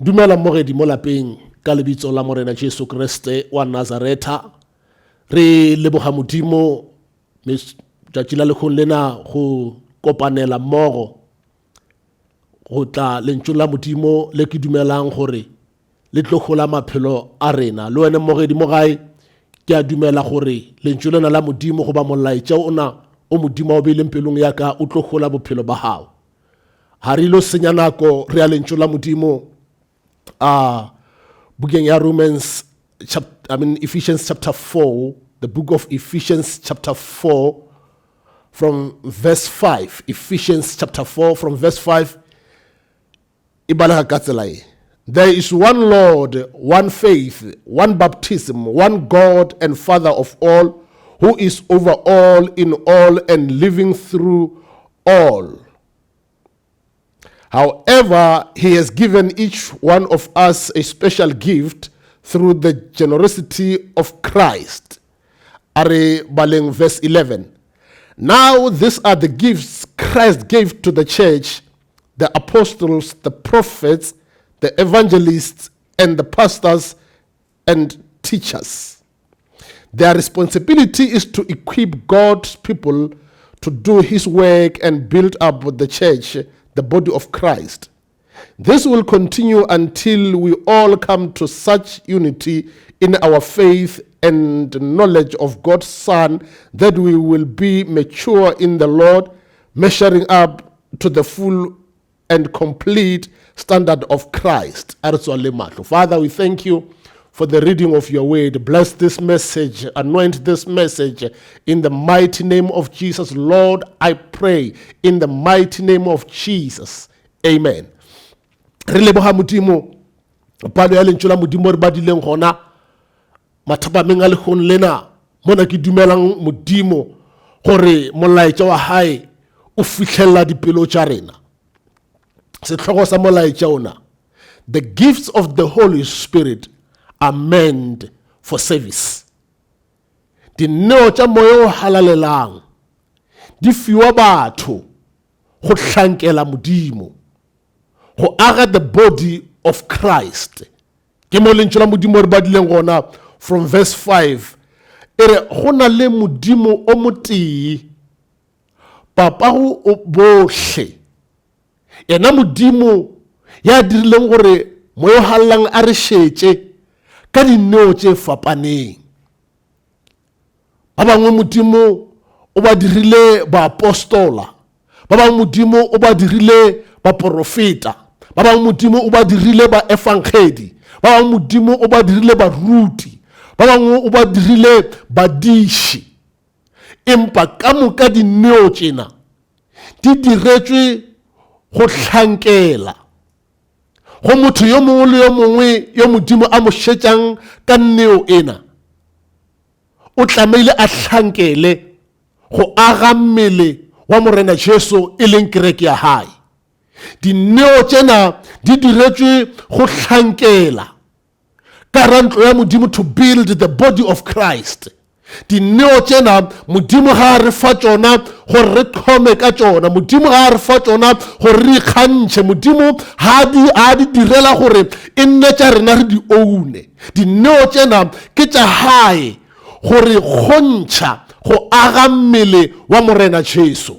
Dumela moredi mo lapeng ka lebitso la morena Jesu Kriste wa Nazareta. Re leboga modimo tšatši la lekgong lena go kopanela mmogo go tla lentšu la modimo le ke dumelang gore le tlo gola maphelo a rena. Le wena moredi mo gae ke a dumela gore lentšu lena la modimo go ba molaetša ona o modimo o beileng pelong ya ka o tlo gola bophelo ba hao. Ha re ilo senya nako re a lentšu la modimo bukeng ya Ephesians chapter 4, the book of Ephesians chapter 4 from verse 5. Ephesians chapter 4 from verse 5. There is one Lord, one faith, one baptism, one God and Father of all, who is over all, in all, and living through all. However, he has given each one of us a special gift through the generosity of Christ. Are baleng verse 11. Now these are the gifts Christ gave to the church: the apostles, the prophets, the evangelists, and the pastors and teachers. Their responsibility is to equip God's people to do his work and build up the church, the body of Christ. This will continue until we all come to such unity in our faith and knowledge of God's Son that we will be mature in the Lord, measuring up to the full and complete standard of Christ. Father, we thank you for the reading of your word. Bless this message, anoint this message in the mighty name of Jesus. Lord, I pray in the mighty name of Jesus. Amen. Re leboga modimo palo ya lentšu la modimo re badileng gona mathapa menga le kgone lena mona ke dumelang modimo gore molaetša wa hae o fitlhelela dipelo tša rena. Setlhogo sa molaetša ona: the gifts of the Holy Spirit are meant for service. Dineo tša moya o halalelang di fiwa batho go hlankela modimo, go aga the body of Christ. Ke mo lentšu la modimo re badileng gona from verse 5. Ere go na le modimo o motee, papago o bohle, ena modimo ya dirileng gore moya o halalang a re šetše ka dineo tše fapaneng. Ba bangwe modimo o ba dirile ba apostola, ba bangwe modimo o ba dirile ba profeta, ba bangwe modimo o ba dirile ba evangeli, ba bangwe modimo o ba dirile ba ruti, ba bangwe o ba dirile ba diši. Empa ka moka dineo tšena di diretšwe go hlankela go motho yo mongwe le yo mongwe yo modimo a mo šetšang ka neo ena. O tlameile a hlankele go aga mmele wa morena Jesu e leng kereke ya hae. Dineo tšena di diretšwe go hlankela ka rantlo ya modimo, to build the body of Christ. Dineo tšena modimo ga a re fa tšona gore re thome ka tšona, modimo ga a re fa tšona gore re ikgantšhe, modimo ga a di direla gore e nne tša rena re di oune. Dineo tšena ke tša hae gore kgontšha go aga mmele wa morena Jesu.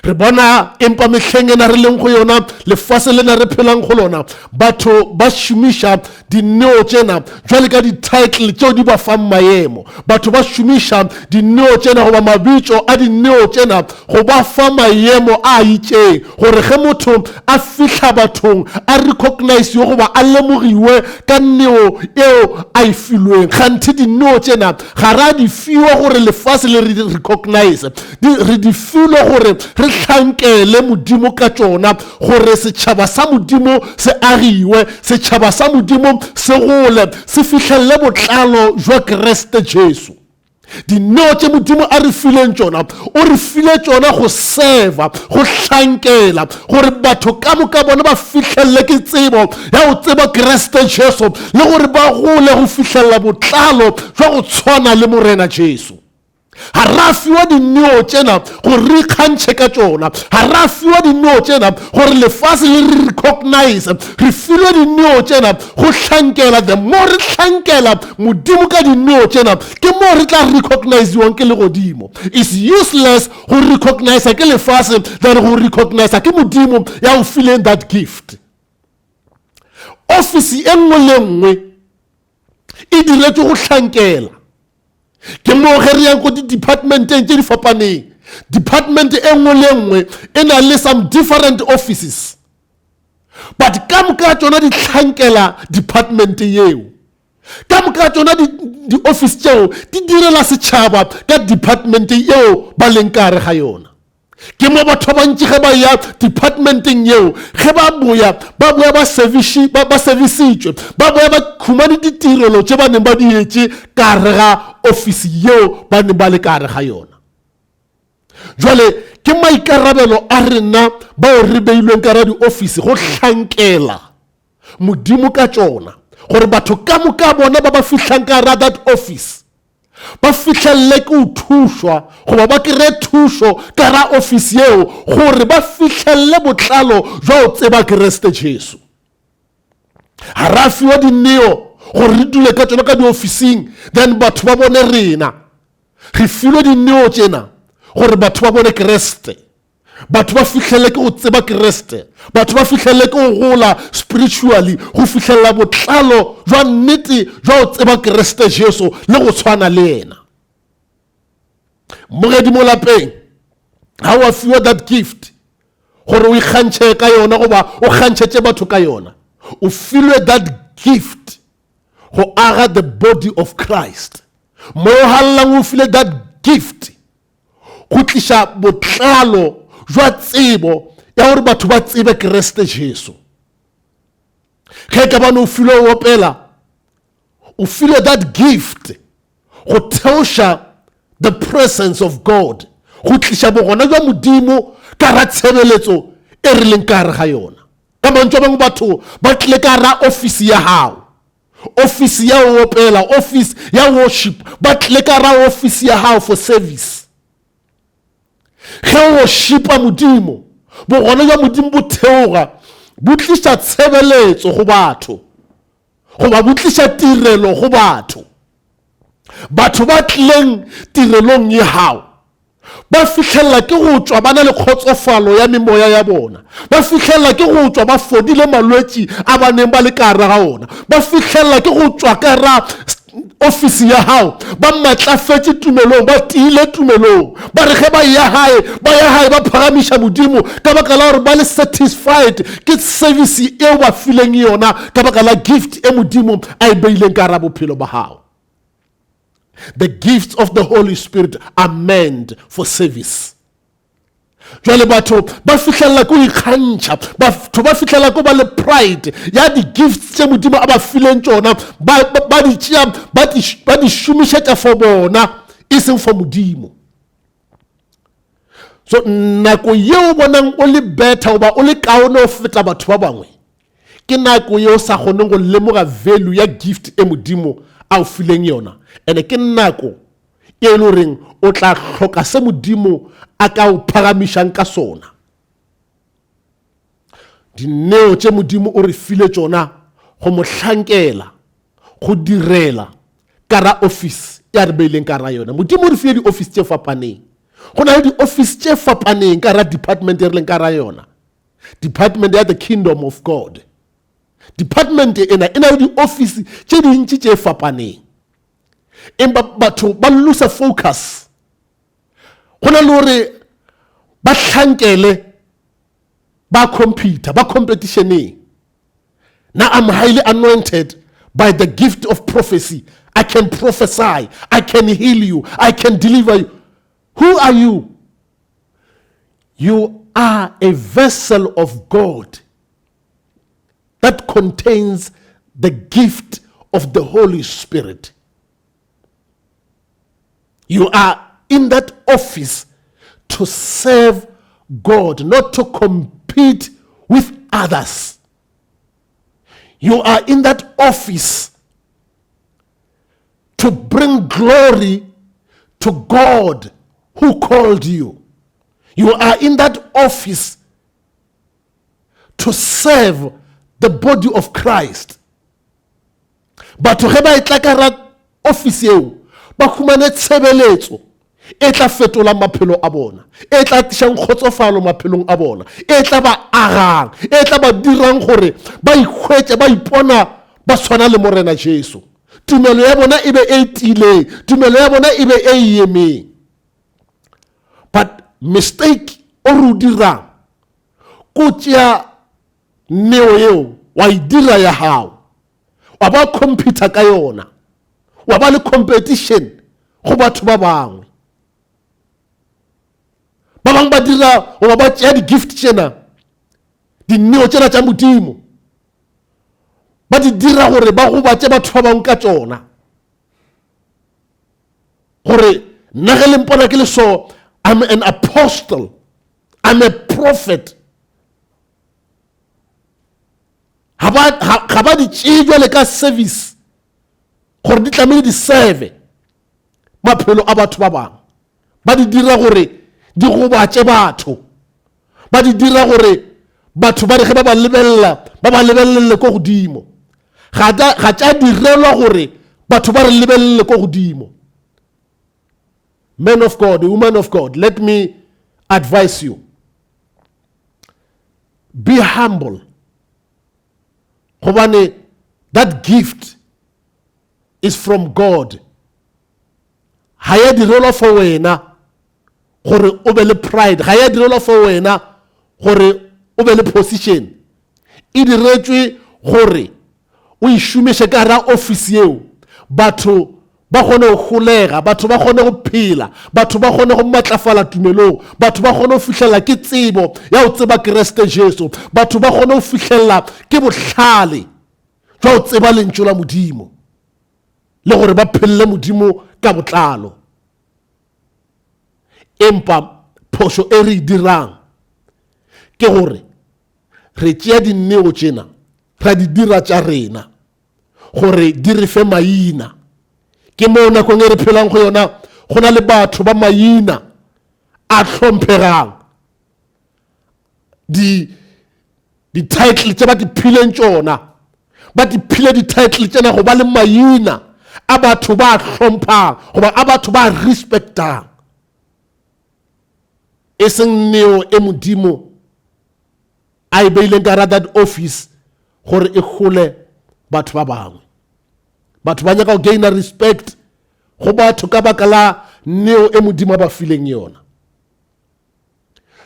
Re bona empa mehleng ena re leng go yona, lefase lena re phelang go lona, batho ba šomiša dineo tšena jwale ka di-title tšeo di ba fang maemo. Batho ba šomiša dineo tšena goba mabitso a dineo tšena go ba fa maemo a itšeng, gore ge motho a fihla bathong a recognize goba a lemogiwe ka neo eo a e filweng. Kganthe dineo tšena ga ra di fiwa gore lefase le re recognize, re di filwe gore re hlankele modimo ka tšona, gore setšhaba sa modimo se agiwe, setšhaba sa modimo se gole, se fihlelle botlalo jwa Kriste Jesu. Dineo tše modimo a re fileng tšona, o re file tšona go seva, go hlankela, gore batho ka moka bona ba fihlelle ke tsebo ya go tseba Kriste Jesu, le gore ba gole go fihlella botlalo jwa go tshwana le morena Jesu. ha ra fiwa dineo tsena go re ikgantšhe ka tsona, ha ra fiwa dineo tsena gore lefase le re recognize, re filwe dineo tsena go hlankela. The more re hlankela modimo ka dineo tsena, ke more re tla recognize-iwang ke legodimo. It's useless go recognize ke lefase than go recognize ke modimo ya o fileng that gift. Office e nngwe le nngwe e diretswe go hlankela. Ke mo ge re yang go di-departmenteng tse di fapaneng. Department e nngwe le nngwe e na le some different offices, but ka moka tsona di hlankela department yeo. Ka moka tsona di-office tseo di direla setšhaba ka department yeo ba leng ka gare ga yona. Ke mo batho ba ntši ge ba ya departmenteng yeo, ge ba boya ba servicitšwe, ba boya ba khumane ditirelo tše ba neng ba di etše ka gare ga office yeo ba neng ba le ka gare ga yona. Jwale ke maikarabelo a rena bao re beilweng ka gare di-office go hlankela modimo ka tšona, gore batho ka moka bona ba ba fihlang ka gare that office ba fihlelle ke o thušwa goba ba kry thušo ka ra office yeo, gore ba fihlelle botlalo jwa o tseba Kreste Jesu. Ha ra fiwa dineo gore re dule ka tsona ka di-officing then batho ba bone rena. Re filwe dineo tsena gore batho ba bone Kreste, batho ba fihlelle ke o tseba Kreste, batho ba fihlelle ke o gola spiritually go fihlella botlalo jwa nnete jwa o tseba Kreste Jesu le go tshwana le yena. Mogedi mo lapeng ha wa fiwa that gift gore o ikgantšhe ka yona goba o kgantšhetse batho ka yona, o filwe that gift go aga the body of Christ. Mo hallang o file that gift go tlisha botlalo jwa tsebo ya gore batho ba tsebe Kreste Jesu. Ge ka bana o filwe o opela, o filwe that gift go theosha the presence of God, go tlisha bogona jwa modimo ka ra tshebeletso e re leng ka gare ga yona. Ka mantswe a mangwe batho ba tlile ka ra office ya hao, office ya o opela, office ya worship, ba tlile ka ra office ya hao for service. Ge o worshipa modimo, bogona jwa modimo bo theoga, bo tlisha tshebeletso go batho, goba bo tlisha tirelo go batho. Batho ba tlileng tirelong ye hao ba fihlella ke go tswa ba na le kgotsofalo ya memoya ya bona, ba fihlella ke go tswa ba fodile malwetši a ba neng ba le ka gare ga ona, ba fihlella ke go tswa ka ra office ya hao ba matlafetse tumelong, ba tiile tumelong, ba re ge ba ya hae ba phagamiša modimo ka baka la gore ba le satisfied ke service eo ba fileng yona ka baka la gift e modimo a e beileng ka gare bophelo ba hao. The gifts of the Holy Spirit are meant for service. Jwale batho ba fihlella ko ikgantšha, batho ba fihlella ko ba le pride ya di-gifts tše modimo a ba fileng tšona, ba di tšea ba di šomišetša for bona e seng for modimo. So nako yeo bonang o le better goba o le kaone o feta batho ba bangwe, ke nako yeo sa kgoneng go lemoga value ya gift e modimo a o fileng yona, ene ke nako e le goreng o tla hloka se modimo a ka o phagamišang ka sona. Dineo tše modimo o re file tšona go mo hlankela, go direla ka ra office ya re beileng ka ra yona. Modimo o re file di-office tše fapaneng, go na le di-office tše fapaneng ka ra department e re leng ka ra yona. Department ya the kingdom of God, department ena e na le di-office tše dintši tše fapaneng, empa batho ba lose focus. Go na le gore ba hlankele ba computer, ba competitioneng. Now I'm highly anointed by the gift of prophecy. I can prophesy, I can heal you, I can deliver you. Who are you? You are a vessel of God that contains the gift of the Holy Spirit. You are in that office to serve God, not to compete with others. You are in that office to bring glory to God who called you. You are in that office to serve the body of Christ. But to have a office eo ba khumane tshebeletso e tla fetola maphelo a bona, e tla tishang kgotsofalo maphelong a bona, e tla ba agang, e tla ba dirang gore ba ikhwetse ba ipona ba tshwana le morena Jesu. Tumelo ya bona e be e tile, tumelo ya bona e be e yemeng. But mistake o ru dirang ko tšea neo eo wa idira ya hao, wa ba computer ka yona, wa ba le competition go batho ba bangwe. Ba bang ba dira o ba tšea di-gift tšena, dineo tšena tša modimo, ba di dira gore ba go batše batho ba bangwe ka tšona, gore nna ge le mpona ke le so, I'm an apostle, I'm a prophet. Ga ba di tšee jwale ka service gore di tlamehile di serve maphelo a batho ba bangwe. Ba di dira gore di gobatše batho, ba di dira gore batho ba re ge ba ba lebelele ko godimo. Ga tša direlwa gore batho ba re lebelele ko godimo. Men of God, women of God, let me advise you. Be humble. Hobane, that gift is from God. Haya direlwa for wena gore o be le pride, haya direlwa for wena gore o be le position. E diretswe gore o ishumishe ka ra office eo, batho ba kgone go golega, batho ba kgone go phela, batho ba kgone go matlafala tumelong, batho ba kgone go fihlela ke tsebo ya go tseba Kriste Jesu, batho ba kgone go fihlela ke bohlale jwa go tseba lentšu la modimo le gore ba phelle modimo ka botlalo. Empa phošo e re dirang ke gore re tšea dineo tšena ra di dira tša rena gore di re fe maina. Ke mo nakong e re phelang go yona go na le batho ba maina a hlomphegang, di-title tše ba di phileng tšona, ba di phile di-title tšena go ba le maina a batho ba hlomphang goba a batho ba respectang, e seng neo e modimo a e beileng ka ra that office gore e gole batho ba bangwe. Batho ba nyaka go gaina respect go batho ka baka la neo e modimo ba fileng yona.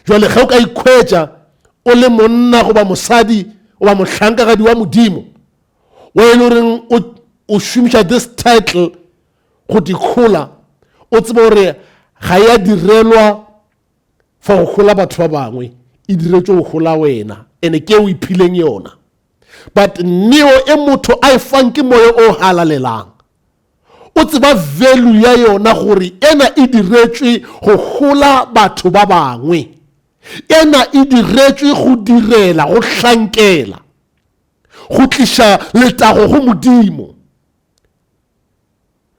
Jwale ge o ka ikhwetša o le monna goba mosadi goba mohlankagadi wa modimo, wa e le goreng o šomiša this title go di kgola, o tsebe gore ga ya direlwa for go gola batho ba bangwe, e diretswe go gola wena, ene ke o iphileng yona. But neo e motho a e fang ke moya o halalelang, o tseba value ya yona gore ena e diretswe go gola batho ba bangwe, ena e diretswe go direla, go hlankela, go tliša letago go modimo.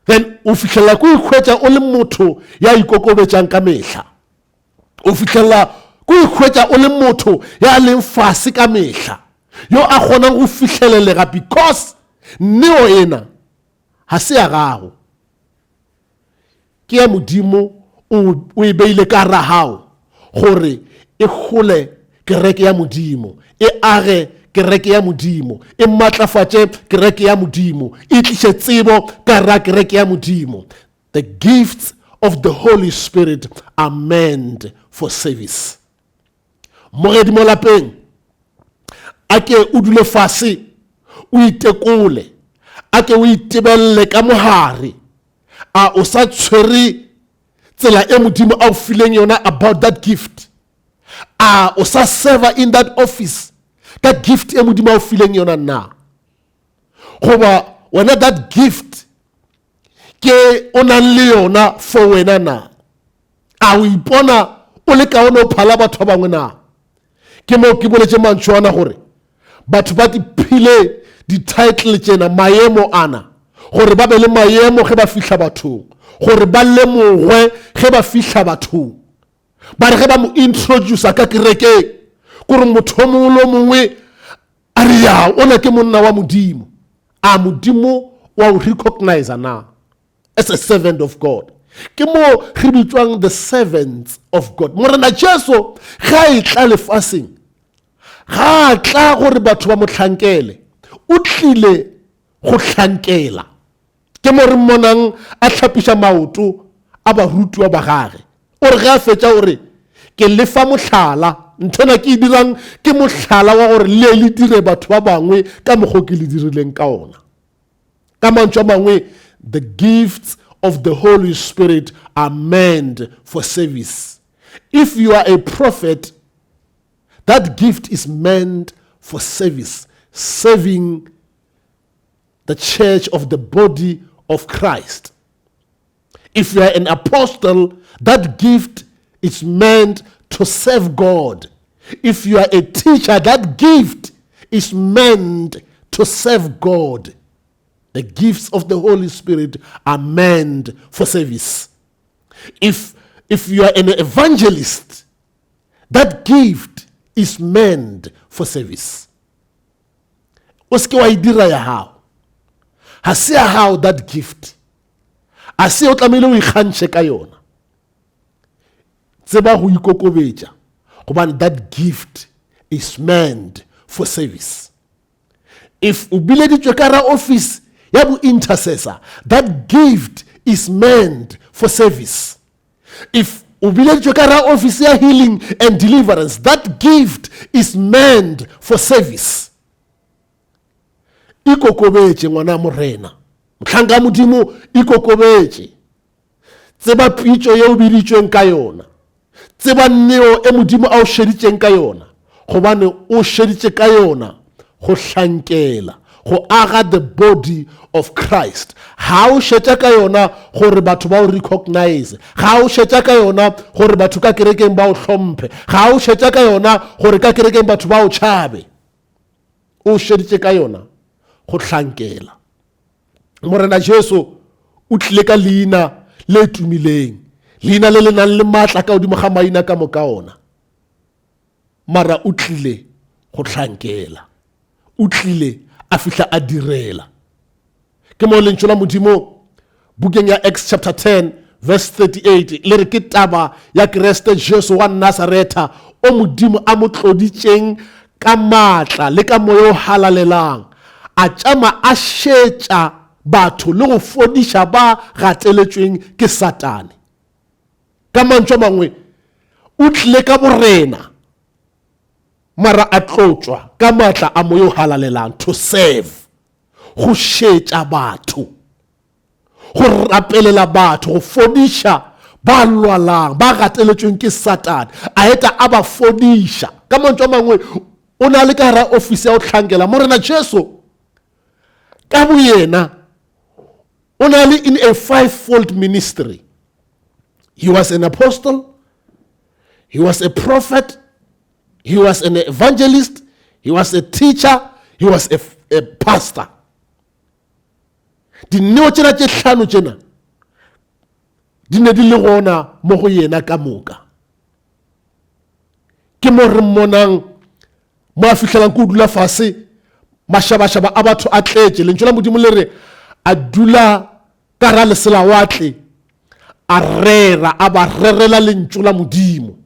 Then o fihlela ko ikhwetša o le motho ya ikokobetšang ka mehla, o fihlela ko ikhwetša o le motho ya leng fase ka mehla, yo a kgonang go fihlelelega because neo ena ga se ya gago, ke ya modimo. O e beile ka ra hao gore e gole kereke ya modimo, e age kereke ya modimo, e matlafatše kereke ya modimo, e tliše tsebo ka ra kereke ya modimo. The gifts of the Holy Spirit are meant for service. Moredi mo lapeng, ake o dule fase o itekole, ake o itebelle ka mohare, a o sa tshwere tsela e modimo a o fileng yona about that gift, a o sa serve in that office ka gift e modimo a o fileng yona na, goba wena that gift ke o nang le yona for wena na, a o ipona o le kaone o phala batho ba bangwe na. Ke mo ke boletše mantšwana gore batho ba di phile di-title tšena maemo ana gore ba be le maemo ge ba fihla bathong, gore ba lemogwe ge ba fihla bathong ba re ge ba mo introduce ka kerekeng gore motho o mongwe le mongwe a re ya ona ke monna wa modimo a modimo wa o recognize na as a servant of God ke mo re bitswang the servants of God morena Jesu ga e tla lefaseng ga tla gore batho ba mo tlhankele o tlile go tlhankela ke mo re monang a tlhapisha maoto a barutwa ba gage o re ga fetša o re ke lefa mohlala ntona ke dirang ke mohlala wa gore le dire batho ba bangwe ka mokgo ke le dirileng ka ona ka mantswe a mangwe the gifts of the Holy Spirit are meant for service. If you are a prophet, that gift is meant for service, serving the church of the body of Christ. If you are an apostle, that gift is meant to serve God. If you are a teacher, that gift is meant to serve God. The gifts of the Holy Spirit are meant for service. If you are an evangelist, that gift is meant for service. O se ke wa idira ya hao. Ha se ya hao that gift. A se o tlamehile o ikgantshe ka yona. Tseba go ikokobetša gobane that gift is meant for service. If o bileditšwe ka ra office ya bo intercessor, that gift is meant for service. If o bileditšwe ka ra office ya healing and deliverance, that gift is meant for service. Ikokobetše ngwana morena motlhanka modimo ikokobetše tseba pitšo ye o biditšweng ka yona tseba nneo e modimo a o šeditšeng ka yona gobane o šeditše ka yona go hlankela go aga the body of Christ. Ha o šetša ka yona gore batho ba o recognize, ga o šetša ka yona gore batho ka kerekeng ba o hlomphe, ga o šetša ka yona gore ka kerekeng batho ba o tšhabe, o šeditše ka yona go hlankela. Morena Jesu o tlile ka leina le tumileng, leina le le nang le maatla ka godimo ga maina ka moka ona, mara o tlile go hlankela, o tlile a fihla a direla. Ke mo lentswe la modimo bukeng ya Acts chapter 10 verse 38 le re ke taba ya Kriste Jesu wa Nazareta o modimo a mo tloditšeng ka maatla le ka moya o halalelang, a tšama a šetša batho le go fodiša ba gateletšweng ke Satane. Ka mantswe a mangwe o tlile ka borena mara a tlotšwa ka maatla a moya o halalelang to serve, go šetša batho, go rapelela batho, go fodiša ba lwalang ba gateletšweng ke Satane, a eta a ba fodiša. Ka mantswe a mangwe o na le ka hara office ya go hlankela. Morena Jesu ka boyena o na le in a fivefold ministry. He was an apostle, he was a prophet, he was an evangelist, he was a teacher, he was a pastor. Dineo tšena tše hlano tšena di ne di le gona mo go yena ka moka. Ke mo re monang mo a fihlelang ko dula fase mašabašaba a batho a tletše, lentswe la modimo le re a dula ka ra lesela watle a rera, a ba rerela lentswe la modimo.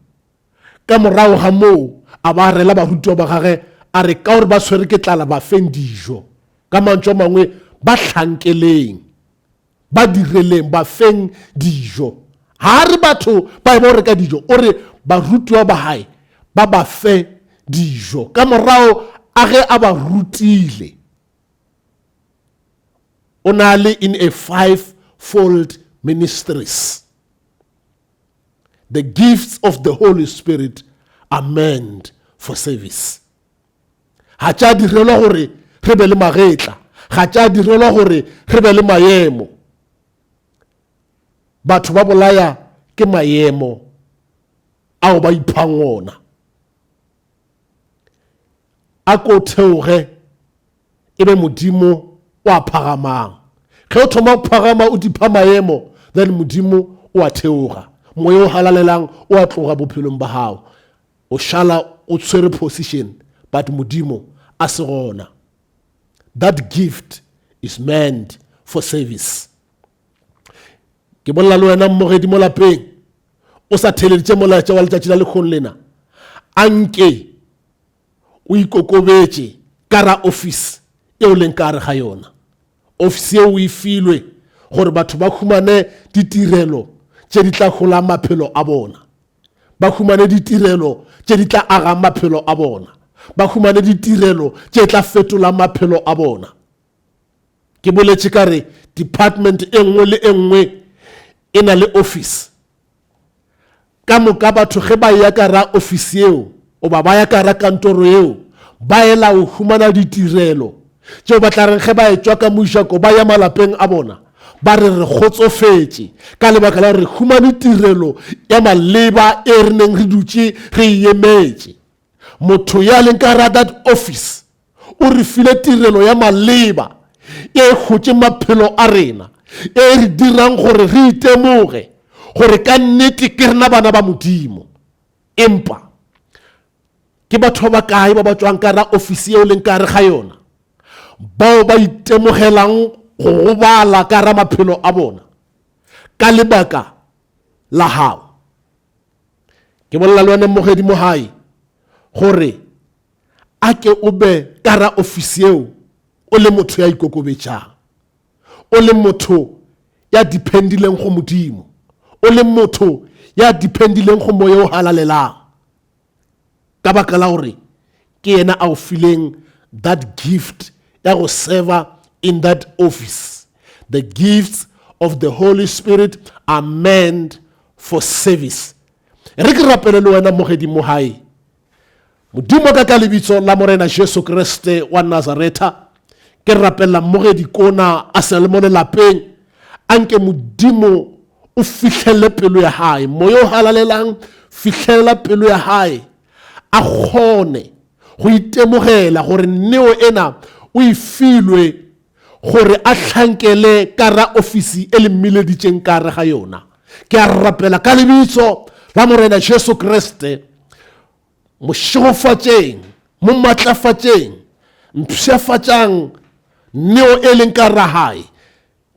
Ka morago ga moo a ba rela barutwa ba gage a re ka gore ba tshwere ke tlala ba feng dijo, ka mantswe a mangwe ba tlhankeleng, ba direleng, ba feng dijo. Ha re batho ba ba re ka dijo, o re barutwa ba hae ba ba fe dijo ka morago a ge a ba rutile. O na le in a fivefold ministries. The gifts of the Holy Spirit are meant for service. Ha tša direlwa gore re be le magetla, ga tša direlwa gore re be le maemo. Batho ba bolaya ke maemo ao ba iphang ona. A ko theoge ebe modimo wa phagamang. Ge o thoma phagama o dipha maemo, then modimo o a theoga, moya o halalelang o a tloga bophelong ba hao, o shala o tshwere position, but modimo a se gona. That gift is meant for service. Ke bolla le wena mmogedi mo lapeng o sa theleditse molaetsa wa letšatši la lekgono lena, anke o ikokobetše kara office e o leng ka re ga yona. Office e o e filwe gore batho ba khumane ditirelo tše di tla gola maphelo a bona, ba khumane ditirelo tše di tla aga maphelo a bona, ba khumane ditirelo tše tla fetola maphelo a bona. Ke boletše ka re department e nngwe le e nngwe e na le office. Ka moka batho ge ba ya kara office eo o ba ya kara kantoro eo, ba ela o humana ditirelo tšeo ba tla reng ge ba etswa ka mošako ba ya malapeng a bona, ba re kgotsofetše ka lebaka la re humane tirelo ya maleba e re neng re dutše ge e emetše. Motho ya leng ka ra that office o re file tirelo ya maleba e khotše maphelo a rena, e re dirang gore re itemoge gore ka nnete ke rena bana ba modimo. Empa ke batho ba kae ba tswang ka ra office eo leng ka re ga yona, bao ba itemogelang go gobala ka ra maphelo a bona ka lebaka la hao. Ke bolela le wena mmogedi mo hae gore a ke o be ka ra office eo o le motho ya ikokobetšang, o le motho ya dependileng go modimo, o le motho ya dependileng go moya o halalelang, ka baka la gore ke yena a o fileng that gift ya go serve in that office. The gifts of the Holy Spirit are meant for service. Re ke rapele le wena mogedi mo hae, modimo ka lebitso la morena Jesu Kriste wa Nazareta, ke rapela mogedi kona a se le mo lapeng, anke modimo o fihlele pelo ya hae, moya o halalelang fihlela pelo ya hae, a kgone go itemogela gore neo ena o e filwe gore a tlhankele ka ra ofisi e le mmileditšeng ka re ga yona. Ke a rapela ka lebitso la morena Jesu Kriste, mošegofatšeng, mo matlafatšeng, mpšhafatšang neo e leng ka ra hae,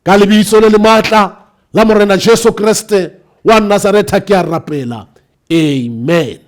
ka lebitso le le maatla la morena Jesu Kriste wa Nazareta ke a rapela. Amen.